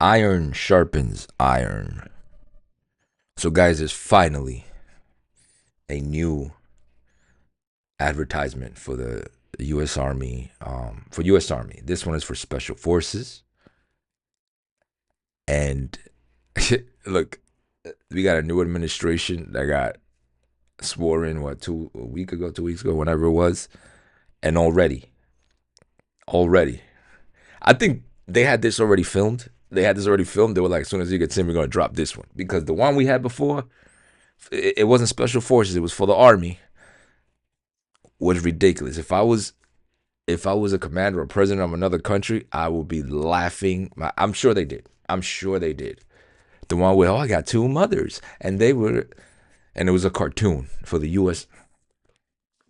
Iron sharpens iron. So, guys, there's finally a new advertisement for the U.S. Army. For U.S. Army, this one is for Special Forces. And look, we got a new administration that got swore in a week ago, 2 weeks ago, whenever it was, and already, I think they had this already filmed. They were like, as soon as you get in, we're gonna drop this one, because the one we had before, it wasn't Special Forces, it was for the Army, was ridiculous. If I was a commander or president of another country, I would be laughing. I'm sure they did. The one where, I got two mothers, and it was a cartoon for the U.S.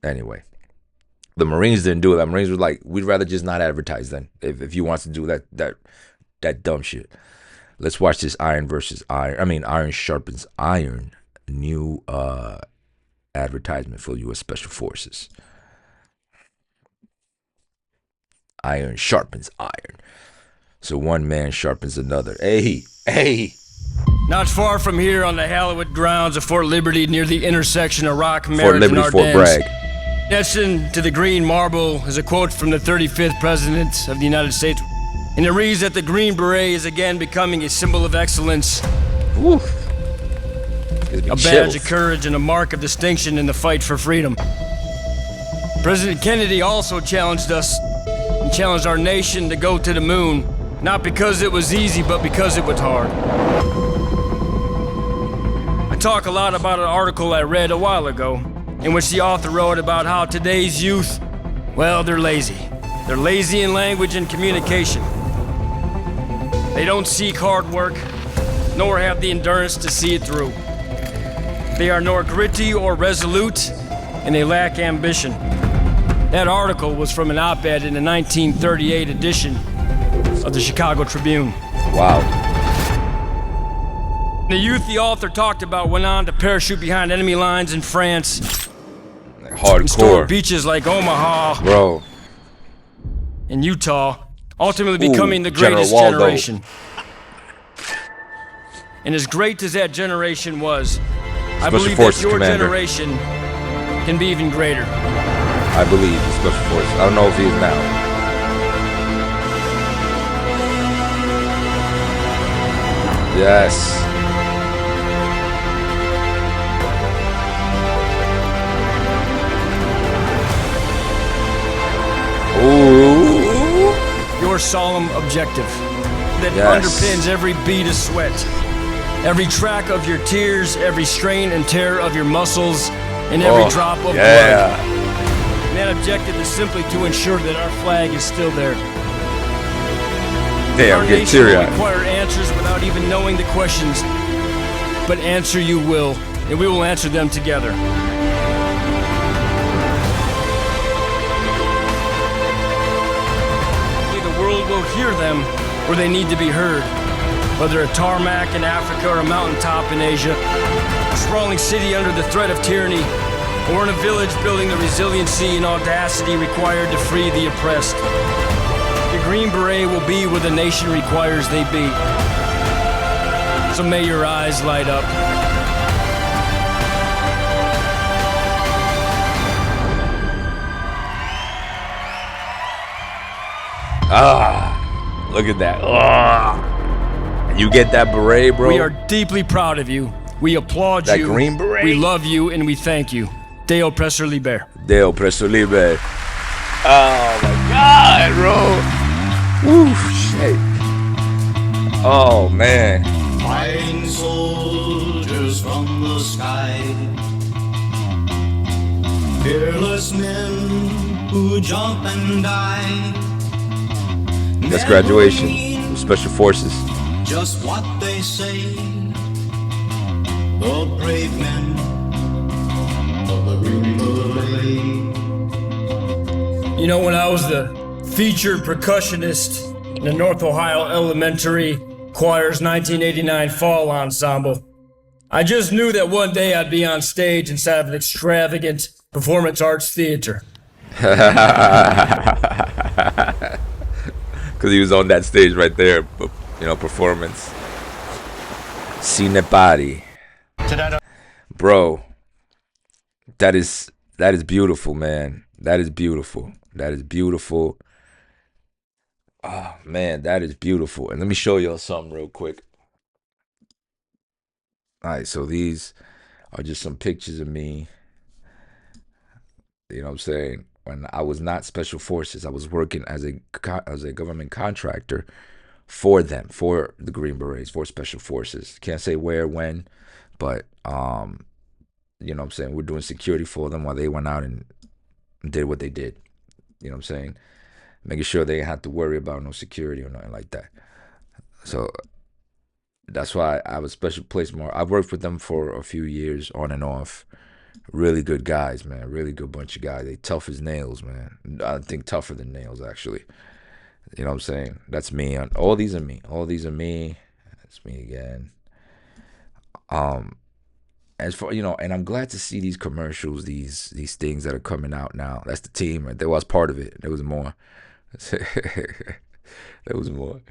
Anyway, the Marines didn't do it. The Marines were like, we'd rather just not advertise then. If you want to do that dumb shit. Let's watch this Iron sharpens iron new advertisement for U.S. Special Forces. Iron sharpens iron. So one man sharpens another. Hey. Not far from here on the hallowed grounds of Fort Liberty, near the intersection of Rock, Fort Merritt, and Liberty, Fort Ardennes, Bragg. destined to the green marble is a quote from the 35th President of the United States. And it reads that the Green Beret is again becoming a symbol of excellence, Woo. a badge of courage, and a mark of distinction in the fight for freedom. President Kennedy also challenged us and challenged our nation to go to the moon, not because it was easy, but because it was hard. I talk a lot about an article I read a while ago, in which the author wrote about how today's youth, well, they're lazy. They're lazy in language and communication. They don't seek hard work, nor have the endurance to see it through. They are nor gritty or resolute, and they lack ambition. That article was from an op-ed in the 1938 edition of the Chicago Tribune. Wow. The youth the author talked about went on to parachute behind enemy lines in France, and storm Hardcore. beaches like Omaha, Bro. in Utah, ultimately becoming the General greatest Waldo. generation. And as great as that generation was, I Special believe Forces that your Commander. generation can be even greater. I believe in Special Forces. I don't know if he is now. Yes. Ooh. Your solemn objective that Yes. underpins every bead of sweat, every track of your tears, every strain and tear of your muscles, and every drop of blood. And that objective is simply to ensure that our flag is still there. Damn, Our get nation will teary-eyed. require answers without even knowing the questions, but answer you will, and we will answer them together. The world will hear them where they need to be heard, whether a tarmac in Africa or a mountaintop in Asia, a sprawling city under the threat of tyranny, or in a village building the resiliency and audacity required to free the oppressed. The Green Beret will be where the nation requires they be. So may your eyes light up. Look at that. You get that beret, bro? We are deeply proud of you. We applaud That you. Green Beret. We love you and we thank you. Deo Oppressor Liber. Deo Presto Libre. Oh my God, bro. Woo, shit. Oh man. Flying soldiers from the sky, fearless men who jump and die. That's graduation from Special Forces. Just what they say, the brave men of the Green Beret. You know, when I was the featured percussionist in the North Ohio Elementary Choir's 1989 Fall Ensemble, I just knew that one day I'd be on stage inside of an extravagant performance arts theater. Because he was on that stage right there, performance. Cinepari. Bro, that is beautiful, man. That is beautiful. That is beautiful. Oh man, that is beautiful. And let me show y'all something real quick. All right, so these are just some pictures of me. You know what I'm saying? When I was not special forces, I was working as a government contractor for them, for the Green Berets, for special forces. Can't say where, when, but you know what I'm saying? We're doing security for them while they went out and did what they did. You know what I'm saying? Making sure they didn't have to worry about no security or nothing like that. So that's why I was special place more. I've worked with them for a few years on and off. Really good guys, man. Really good bunch of guys. They tough as nails, man. I think tougher than nails, actually. You know what I'm saying? That's me. All these are me. All these are me. That's me again. Um, as for and I'm glad to see these commercials, these things that are coming out now. That's the team. Right? There was part of it. There was more. There was more.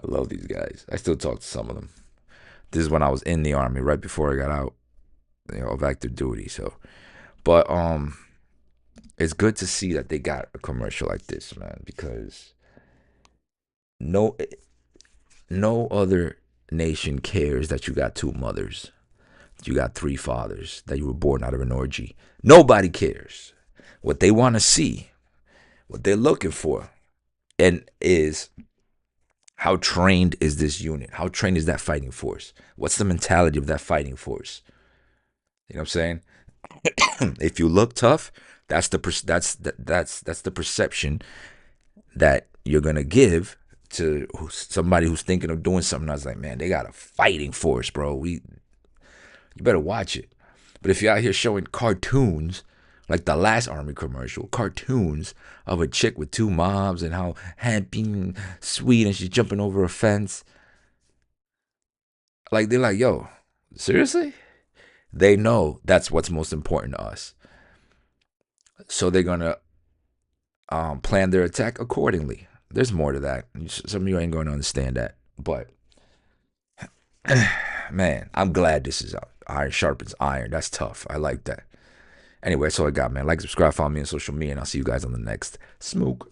I love these guys. I still talk to some of them. This is when I was in the army, right before I got out, of active duty. So, but it's good to see that they got a commercial like this, man, because no no other nation cares that you got two mothers, you got three fathers, that you were born out of an orgy. Nobody cares. What they want to see, what they're looking for, and is how trained is this unit? How trained is that fighting force? What's the mentality of that fighting force? You know what I'm saying? If you look tough, that's the perception that you're gonna give to somebody who's thinking of doing something. I was like, man, they got a fighting force, bro. You better watch it. But if you're out here showing cartoons, like the last army commercial, cartoons of a chick with two moms and how happy and sweet and she's jumping over a fence, like they're like, yo, seriously? They know that's what's most important to us. So they're gonna plan their attack accordingly. There's more to that. Some of you ain't going to understand that, but man, I'm glad this is out. Iron sharpens iron. That's tough. I like that. Anyway, that's all I got, man. Like, subscribe, follow me on social media, and I'll see you guys on the next smoke.